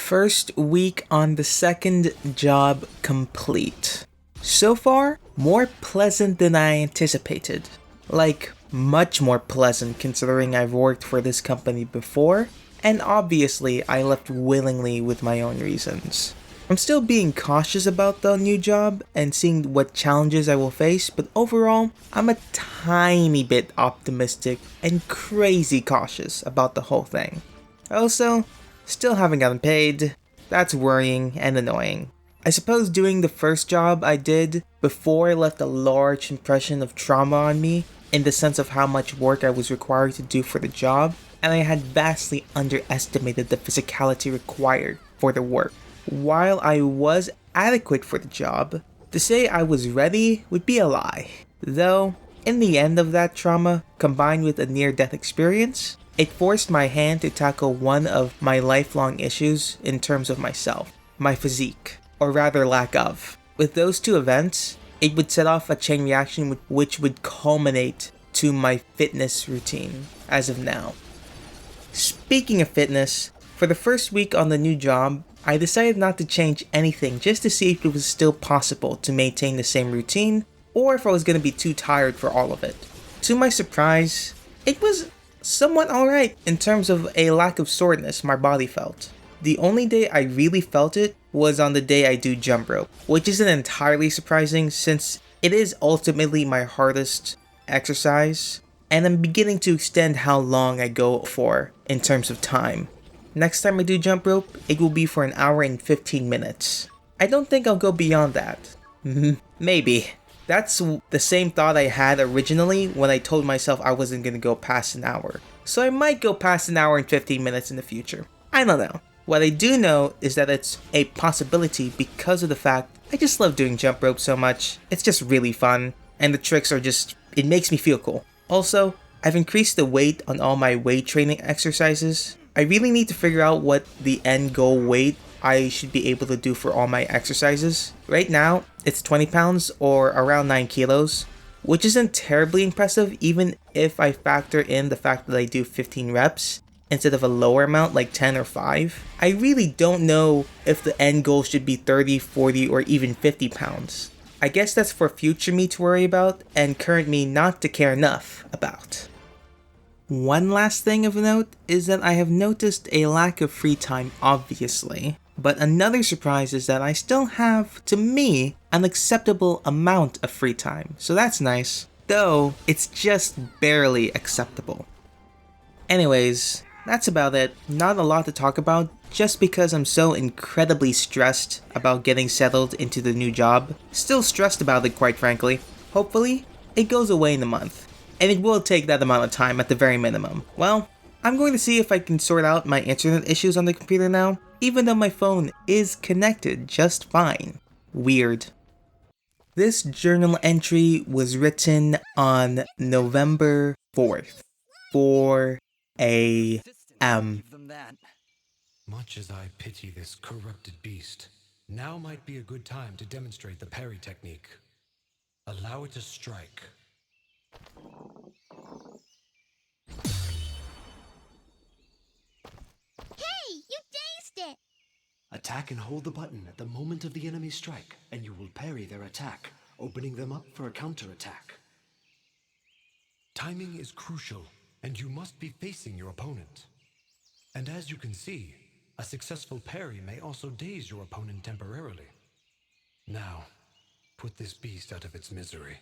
First week on the second job complete. So far, more pleasant than I anticipated. Like, much more pleasant considering I've worked for this company before, and obviously I left willingly with my own reasons. I'm still being cautious about the new job and seeing what challenges I will face, but overall, I'm a tiny bit optimistic and crazy cautious about the whole thing. Also, still haven't gotten paid. That's worrying and annoying. I suppose doing the first job I did before left a large impression of trauma on me in the sense of how much work I was required to do for the job, and I had vastly underestimated the physicality required for the work. While I was adequate for the job, to say I was ready would be a lie. Though, in the end of that trauma, combined with a near-death experience, it forced my hand to tackle one of my lifelong issues in terms of myself, my physique, or rather lack of. With those two events, it would set off a chain reaction which would culminate to my fitness routine as of now. Speaking of fitness, for the first week on the new job, I decided not to change anything just to see if it was still possible to maintain the same routine or if I was going to be too tired for all of it. To my surprise, it was somewhat alright in terms of a lack of soreness my body felt. The only day I really felt it was on the day I do jump rope, which isn't entirely surprising since it is ultimately my hardest exercise, and I'm beginning to extend how long I go for in terms of time. Next time I do jump rope, it will be for an hour and 15 minutes. I don't think I'll go beyond that. Maybe. That's the same thought I had originally when I told myself I wasn't gonna go past an hour. So I might go past an hour and 15 minutes in the future. I don't know. What I do know is that it's a possibility because of the fact I just love doing jump rope so much. It's just really fun, and the tricks are it makes me feel cool. Also, I've increased the weight on all my weight training exercises. I really need to figure out what the end goal weight I should be able to do for all my exercises. Right now, it's 20 pounds or around 9 kilos, which isn't terribly impressive even if I factor in the fact that I do 15 reps instead of a lower amount like 10 or 5. I really don't know if the end goal should be 30, 40, or even 50 pounds. I guess that's for future me to worry about and current me not to care enough about. One last thing of note is that I have noticed a lack of free time, obviously, but another surprise is that I still have, to me, an acceptable amount of free time, so that's nice, though it's just barely acceptable. Anyways, that's about it. Not a lot to talk about, just because I'm so incredibly stressed about getting settled into the new job. Still stressed about it, quite frankly. Hopefully, it goes away in a month. And it will take that amount of time at the very minimum. Well, I'm going to see if I can sort out my internet issues on the computer now, even though my phone is connected just fine. Weird. This journal entry was written on November 4th, 4 a.m. Much as I pity this corrupted beast, now might be a good time to demonstrate the parry technique. Allow it to strike. Hey, you dazed it! Attack and hold the button at the moment of the enemy's strike, and you will parry their attack, opening them up for a counterattack. Timing is crucial, and you must be facing your opponent. And as you can see, a successful parry may also daze your opponent temporarily. Now, put this beast out of its misery.